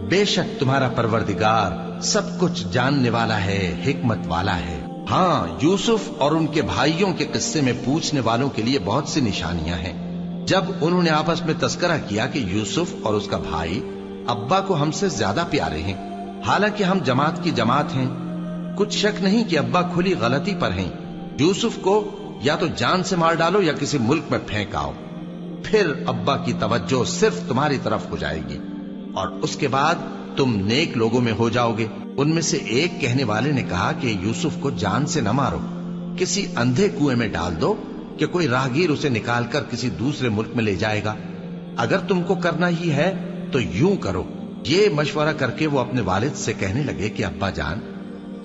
بے شک تمہارا پروردگار سب کچھ جاننے والا ہے، حکمت والا ہے۔ ہاں، یوسف اور ان کے بھائیوں کے قصے میں پوچھنے والوں کے لیے بہت سی نشانیاں ہیں۔ جب انہوں نے آپس میں تذکرہ کیا کہ یوسف اور اس کا بھائی ابا کو ہم سے زیادہ پیارے ہیں، حالانکہ ہم جماعت کی جماعت ہیں، کچھ شک نہیں کہ ابا کھلی غلطی پر ہیں۔ یوسف کو یا تو جان سے مار ڈالو یا کسی ملک میں پھینک آؤ، پھر ابا کی توجہ صرف تمہاری طرف ہو جائے گی، اور اس کے بعد تم نیک لوگوں میں ہو جاؤ گے۔ ان میں سے ایک کہنے والے نے کہا کہ یوسف کو جان سے نہ مارو، کسی اندھے کنویں میں ڈال دو کہ کوئی راہگیر اسے نکال کر کسی دوسرے ملک میں لے جائے گا۔ اگر تم کو کرنا ہی ہے تو یوں کرو۔ یہ مشورہ کر کے وہ اپنے والد سے کہنے لگے کہ ابا جان،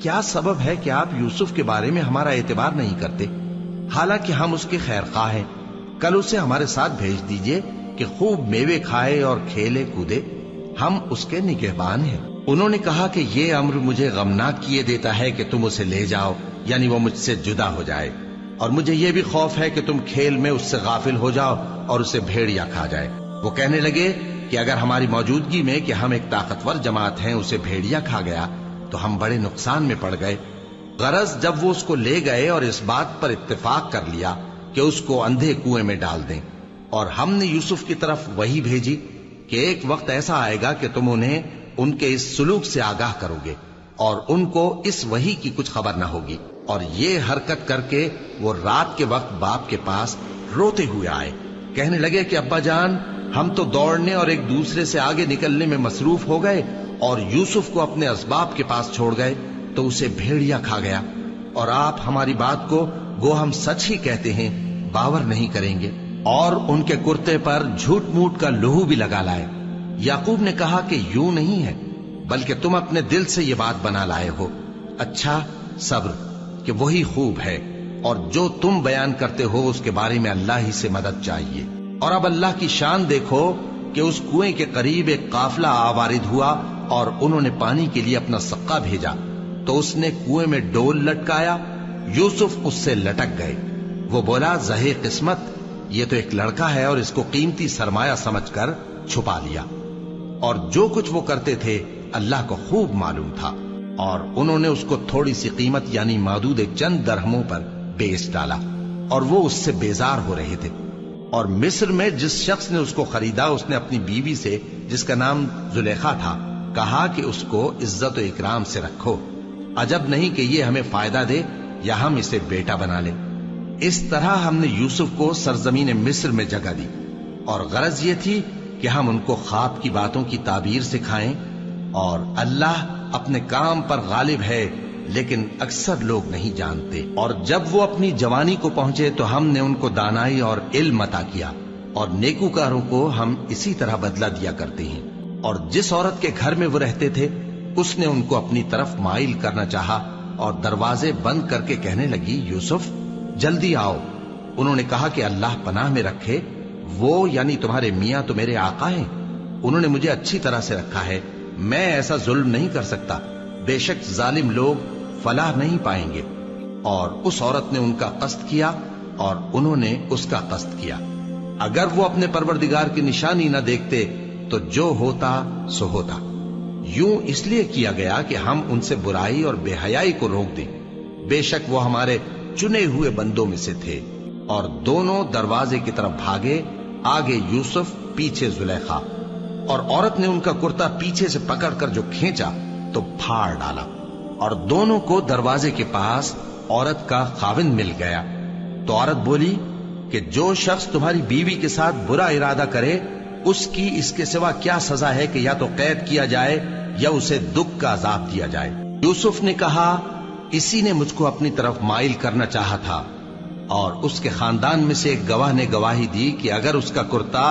کیا سبب ہے کہ آپ یوسف کے بارے میں ہمارا اعتبار نہیں کرتے، حالانکہ ہم اس کے خیر خواہ ہیں؟ کل اسے ہمارے ساتھ بھیج دیجئے کہ خوب میوے کھائے اور کھیلے کودے، ہم اس کے نگہبان ہیں۔ انہوں نے کہا کہ یہ امر مجھے غمناک کیے دیتا ہے کہ تم اسے لے جاؤ، یعنی وہ مجھ سے جدا ہو جائے، اور مجھے یہ بھی خوف ہے کہ تم کھیل میں اس سے غافل ہو جاؤ اور اسے بھیڑیا کھا جائے۔ وہ کہنے لگے کہ اگر ہماری موجودگی میں کہ ہم ایک طاقتور جماعت ہیں اسے بھیڑیا کھا گیا تو ہم بڑے نقصان میں پڑ گئے۔ غرض جب وہ اس کو لے گئے اور اس بات پر اتفاق کر لیا کہ اس کو اندھے کنویں میں ڈال دیں، اور ہم نے یوسف کی طرف وحی بھیجی کہ ایک وقت ایسا آئے گا کہ تم انہیں ان کے اس سلوک سے آگاہ کرو گے، اور ان کو اس وحی کی کچھ خبر نہ ہوگی۔ اور یہ حرکت کر کے وہ رات کے وقت باپ کے پاس روتے ہوئے آئے، کہنے لگے کہ ابا جان، ہم تو دوڑنے اور ایک دوسرے سے آگے نکلنے میں مصروف ہو گئے اور یوسف کو اپنے اسباب کے پاس چھوڑ گئے تو اسے بھیڑیا کھا گیا، اور آپ ہماری بات کو گو ہم سچ ہی کہتے ہیں باور نہیں کریں گے۔ اور ان کے کرتے پر جھوٹ موٹ کا لہو بھی لگا لائے۔ یعقوب نے کہا کہ یوں نہیں ہے، بلکہ تم اپنے دل سے یہ بات بنا لائے ہو۔ اچھا، صبر کہ وہی خوب ہے، اور جو تم بیان کرتے ہو اس کے بارے میں اللہ ہی سے مدد چاہیے۔ اور اب اللہ کی شان دیکھو کہ اس کنویں کے قریب ایک قافلہ آوارد ہوا اور انہوں نے پانی کے لیے اپنا سقا بھیجا، تو اس نے کنویں میں ڈول لٹکایا، یوسف اس سے لٹک گئے۔ وہ بولا، زہے قسمت، یہ تو ایک لڑکا ہے، اور اس کو قیمتی سرمایہ سمجھ کر چھپا لیا۔ اور جو کچھ وہ کرتے تھے اللہ کو خوب معلوم تھا، اور انہوں نے اس کو تھوڑی سی قیمت یعنی مادود چند درہموں پر بیچ ڈالا، اور وہ اس سے بیزار ہو رہے تھے۔ اور مصر میں جس شخص نے اس کو خریدا اس نے اپنی بیوی سے، جس کا نام زلیخا تھا، کہا کہ اس کو عزت و اکرام سے رکھو، عجب نہیں کہ یہ ہمیں فائدہ دے یا ہم اسے بیٹا بنا لیں۔ اس طرح ہم نے یوسف کو سرزمین مصر میں جگہ دی، اور غرض یہ تھی کہ ہم ان کو خواب کی باتوں کی تعبیر سکھائیں، اور اللہ اپنے کام پر غالب ہے لیکن اکثر لوگ نہیں جانتے۔ اور جب وہ اپنی جوانی کو پہنچے تو ہم نے ان کو دانائی اور علم عطا کیا، اور نیکوکاروں کو ہم اسی طرح بدلہ دیا کرتے ہیں۔ اور جس عورت کے گھر میں وہ رہتے تھے اس نے ان کو اپنی طرف مائل کرنا چاہا، اور دروازے بند کر کے کہنے لگی، یوسف جلدی آؤ۔ انہوں نے کہا کہ اللہ پناہ میں رکھے، وہ یعنی تمہارے میاں تو میرے آقا ہیں، انہوں نے مجھے اچھی طرح سے رکھا ہے، میں ایسا ظلم نہیں کر سکتا، بے شک ظالم لوگ فلاح نہیں پائیں گے۔ اور اس عورت نے ان کا قصد کیا اور انہوں نے اس کا قصد کیا۔ اگر وہ اپنے پروردگار کی نشانی نہ دیکھتے تو جو ہوتا سو ہوتا۔ یوں اس لیے کیا گیا کہ ہم ان سے برائی اور بے حیائی کو روک دیں۔ بے شک وہ ہمارے چنے ہوئے بندوں میں سے تھے۔ اور دونوں دروازے کی طرف بھاگے، آگے یوسف پیچھے زلیخا، اور عورت نے ان کا کرتا پیچھے سے پکڑ کر جو کھینچا تو پھاڑ ڈالا، اور دونوں کو دروازے کے پاس عورت کا خاوند مل گیا۔ تو عورت بولی کہ جو شخص تمہاری بیوی کے ساتھ برا ارادہ کرے اس کی اس کے سوا کیا سزا ہے کہ یا تو قید کیا جائے یا اسے دکھ کا عذاب دیا جائے۔ یوسف نے کہا اسی نے مجھ کو اپنی طرف مائل کرنا چاہا تھا، اور اس کے خاندان میں سے ایک گواہ نے گواہی دی کہ اگر اس کا کرتا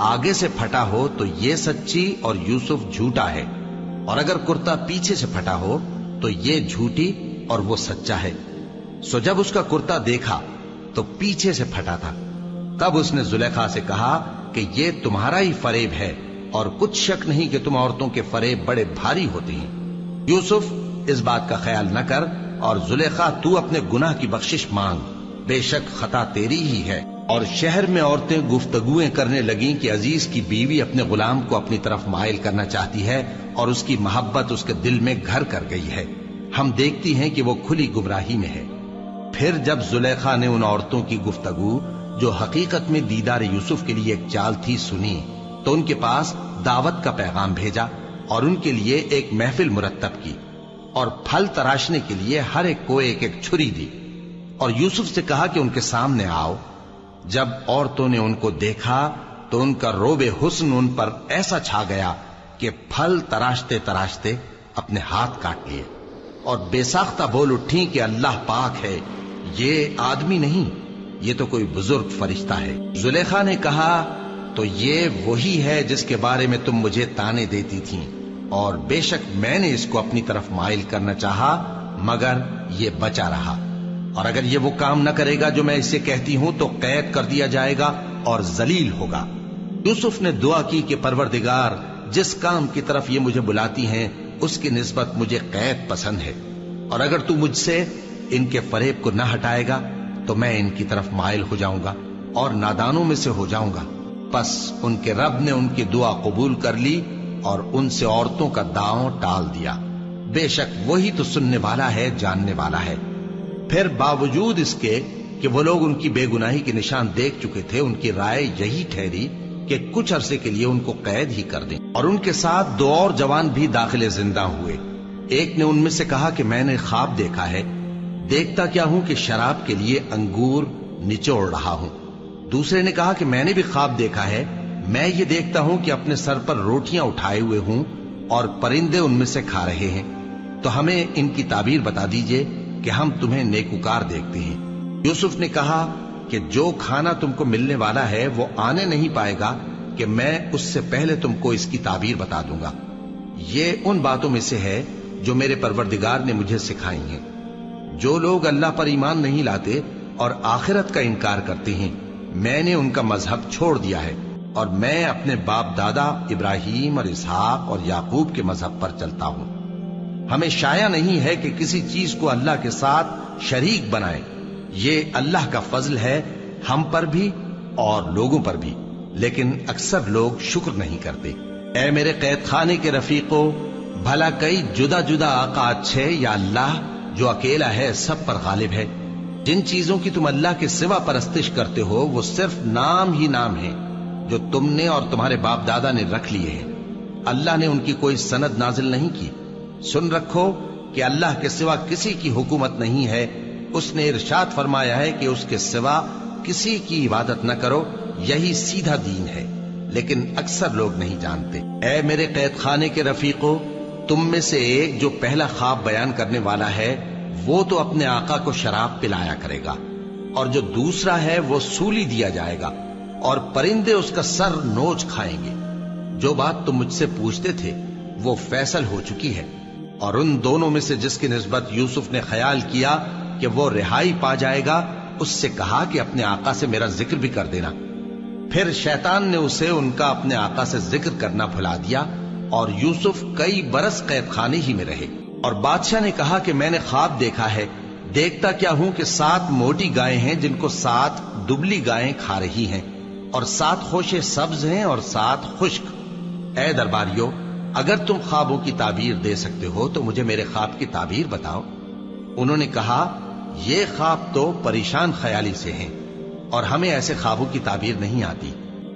آگے سے پھٹا ہو تو یہ سچی اور یوسف جھوٹا ہے، اور اگر کرتا پیچھے سے پھٹا ہو تو یہ جھوٹی اور وہ سچا ہے۔ سو جب اس کا کرتا دیکھا تو پیچھے سے پھٹا تھا، تب اس نے زلیخا سے کہا کہ یہ تمہارا ہی فریب ہے، اور کچھ شک نہیں کہ تم عورتوں کے فریب بڑے بھاری ہوتے ہیں۔ یوسف اس بات کا خیال نہ کر، اور زلیخا تو اپنے گناہ کی بخشش مانگ، بے شک خطا تیری ہی ہے۔ اور شہر میں عورتیں گفتگویں کرنے لگیں کہ عزیز کی بیوی اپنے غلام کو اپنی طرف مائل کرنا چاہتی ہے، اور اس کی محبت اس کے دل میں گھر کر گئی ہے، ہم دیکھتی ہیں کہ وہ کھلی گمراہی میں ہے۔ پھر جب زلیخا نے ان عورتوں کی گفتگو جو حقیقت میں دیدار یوسف کے لیے ایک چال تھی سنی، تو ان کے پاس دعوت کا پیغام بھیجا اور ان کے لیے ایک محفل مرتب کی، اور پھل تراشنے کے لیے ہر ایک کو ایک ایک چھری دی، اور یوسف سے کہا کہ ان کے سامنے آؤ۔ جب عورتوں نے ان کو دیکھا تو ان کا روب حسن ان پر ایسا چھا گیا کہ پھل تراشتے تراشتے اپنے ہاتھ کاٹ لیے، اور بے ساختہ بول اٹھیں کہ اللہ پاک ہے، یہ آدمی نہیں، یہ تو کوئی بزرگ فرشتہ ہے۔ زلیخا نے کہا تو یہ وہی ہے جس کے بارے میں تم مجھے تانے دیتی تھیں، اور بے شک میں نے اس کو اپنی طرف مائل کرنا چاہا مگر یہ بچا رہا، اور اگر یہ وہ کام نہ کرے گا جو میں اسے کہتی ہوں تو قید کر دیا جائے گا اور ذلیل ہوگا۔ یوسف نے دعا کی کہ پروردگار جس کام کی طرف یہ مجھے بلاتی ہیں اس کی نسبت مجھے قید پسند ہے، اور اگر تو مجھ سے ان کے فریب کو نہ ہٹائے گا تو میں ان کی طرف مائل ہو جاؤں گا اور نادانوں میں سے ہو جاؤں گا۔ پس ان کے رب نے ان کی دعا قبول کر لی اور ان سے عورتوں کا داؤں ٹال دیا، بے شک وہی تو سننے والا ہے، جاننے والا ہے۔ پھر باوجود اس کے کہ وہ لوگ ان کی بے گناہی کے نشان دیکھ چکے تھے، ان کی رائے یہی ٹھہری کہ کچھ عرصے کے لیے ان کو قید ہی کر دیں، اور ان کے ساتھ دو اور جوان بھی داخل زندہ ہوئے۔ ایک نے ان میں سے کہا کہ میں نے خواب دیکھا ہے، دیکھتا کیا ہوں کہ شراب کے لیے انگور نچوڑ رہا ہوں۔ دوسرے نے کہا کہ میں نے بھی خواب دیکھا ہے، میں یہ دیکھتا ہوں کہ اپنے سر پر روٹیاں اٹھائے ہوئے ہوں اور پرندے ان میں سے کھا رہے ہیں، تو ہمیں ان کی تعبیر بتا دیجئے کہ ہم تمہیں نیکوکار دیکھتے ہیں۔ یوسف نے کہا کہ جو کھانا تم کو ملنے والا ہے وہ آنے نہیں پائے گا کہ میں اس سے پہلے تم کو اس کی تعبیر بتا دوں گا۔ یہ ان باتوں میں سے ہے جو میرے پروردگار نے مجھے سکھائی ہیں۔ جو لوگ اللہ پر ایمان نہیں لاتے اور آخرت کا انکار کرتے ہیں، میں نے ان کا مذہب چھوڑ دیا ہے، اور میں اپنے باپ دادا ابراہیم اور اسحاق اور یعقوب کے مذہب پر چلتا ہوں۔ ہمیں شایع نہیں ہے کہ کسی چیز کو اللہ کے ساتھ شریک بنائیں، یہ اللہ کا فضل ہے ہم پر بھی اور لوگوں پر بھی، لیکن اکثر لوگ شکر نہیں کرتے۔ اے میرے قید خانے کے رفیقو، بھلا کئی جدا جدا آقا اچھے یا اللہ جو اکیلا ہے سب پر غالب ہے؟ جن چیزوں کی تم اللہ کے سوا پرستش کرتے ہو وہ صرف نام ہی نام ہیں جو تم نے اور تمہارے باپ دادا نے رکھ لیے ہیں، اللہ نے ان کی کوئی سند نازل نہیں کی۔ سن رکھو کہ اللہ کے سوا کسی کی حکومت نہیں ہے، اس نے ارشاد فرمایا ہے کہ اس کے سوا کسی کی عبادت نہ کرو، یہی سیدھا دین ہے، لیکن اکثر لوگ نہیں جانتے۔ اے میرے قید خانے کے رفیقو، تم میں سے ایک جو پہلا خواب بیان کرنے والا ہے وہ تو اپنے آقا کو شراب پلایا کرے گا، اور جو دوسرا ہے وہ سولی دیا جائے گا، اور پرندے اس کا سر نوچ کھائیں گے۔ جو بات تم مجھ سے پوچھتے تھے وہ فیصل ہو چکی ہے، اور ان دونوں میں سے جس کی نسبت یوسف نے خیال کیا کہ وہ رہائی پا جائے گا، اس سے کہا کہ اپنے آقا سے میرا ذکر بھی کر دینا۔ پھر شیطان نے اسے ان کا اپنے آقا سے ذکر کرنا بھلا دیا، اور یوسف کئی برس قید خانے ہی میں رہے۔ اور بادشاہ نے کہا کہ میں نے خواب دیکھا ہے، دیکھتا کیا ہوں کہ 7 موٹی گائیں ہیں جن کو 7 دبلی گائیں کھا رہی ہیں، اور 7 خوشے سبز ہیں اور 7 خشک۔ اے درباریو، اگر تم خوابوں کی تعبیر دے سکتے ہو تو مجھے میرے خواب کی تعبیر بتاؤ۔ انہوں نے کہا یہ خواب تو پریشان خیالی سے ہیں اور ہمیں ایسے خوابوں کی تعبیر نہیں آتی.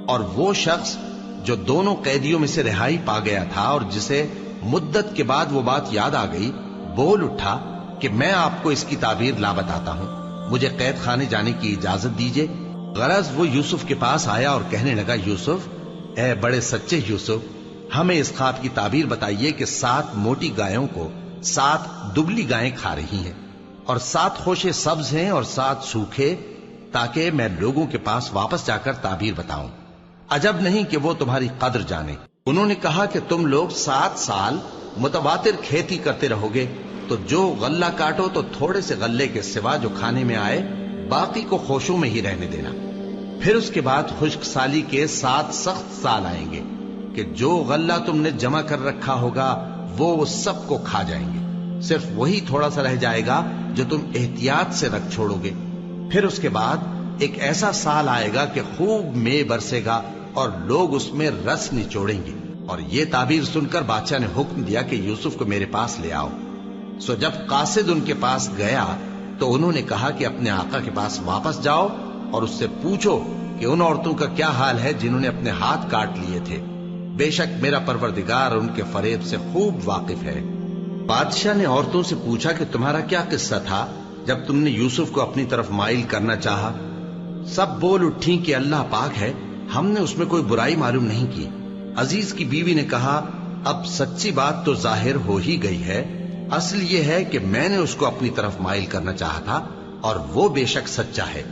اور وہ شخص جو دونوں قیدیوں میں سے رہائی پا گیا تھا اور جسے مدت کے بعد وہ بات یاد آ گئی، بول اٹھا کہ میں آپ کو اس کی تعبیر لا بتاتا ہوں، مجھے قید خانے جانے کی اجازت دیجیے. غرض وہ یوسف کے پاس آیا اور کہنے لگا، یوسف، اے بڑے سچے یوسف، ہمیں اس خواب کی تعبیر بتائیے کہ 7 موٹی گایوں کو 7 دبلی گائیں کھا رہی ہیں اور 7 خوشے سبز ہیں اور 7 سوکھے، تاکہ میں لوگوں کے پاس واپس جا کر تعبیر بتاؤں. عجب نہیں کہ وہ تمہاری قدر جانے. انہوں نے کہا کہ تم لوگ 7 سال متواتر کھیتی کرتے رہو گے، تو جو غلہ کاٹو تو تھوڑے سے غلے کے سوا جو کھانے میں آئے باقی کو خوشوں میں ہی رہنے دینا. پھر اس کے بعد خشک سالی کے 7 سخت سال آئیں گے کہ جو غلہ تم نے جمع کر رکھا ہوگا وہ سب کو کھا جائیں گے، صرف وہی تھوڑا سا رہ جائے گا جو تم احتیاط سے رکھ چھوڑو گے. پھر اس کے بعد ایک ایسا سال آئے گا کہ خوب مے برسے گا اور لوگ اس میں رس نچوڑیں گے. اور یہ تعبیر سن کر بادشاہ نے حکم دیا کہ یوسف کو میرے پاس لے آؤ. سو جب قاصد ان کے پاس گیا تو انہوں نے کہا کہ اپنے آقا کے پاس واپس جاؤ اور اس سے پوچھو کہ ان عورتوں کا کیا حال ہے جنہوں نے اپنے ہاتھ کاٹ لیے تھے. بے شک میرا پروردگار ان کے فریب سے خوب واقف ہے. بادشاہ نے عورتوں سے پوچھا کہ تمہارا کیا قصہ تھا جب تم نے یوسف کو اپنی طرف مائل کرنا چاہا؟ سب بول اٹھیں کہ اللہ پاک ہے، ہم نے اس میں کوئی برائی معلوم نہیں کی. عزیز کی بیوی نے کہا، اب سچی بات تو ظاہر ہو ہی گئی ہے. اصل یہ ہے کہ میں نے اس کو اپنی طرف مائل کرنا چاہا تھا اور وہ بے شک سچا ہے.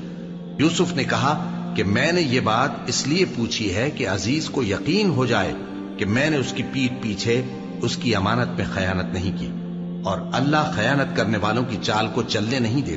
یوسف نے کہا کہ میں نے یہ بات اس لیے پوچھی ہے کہ عزیز کو یقین ہو جائے کہ میں نے اس کی پیٹھ پیچھے اس کی امانت میں خیانت نہیں کی، اور اللہ خیانت کرنے والوں کی چال کو چلنے نہیں دیتا.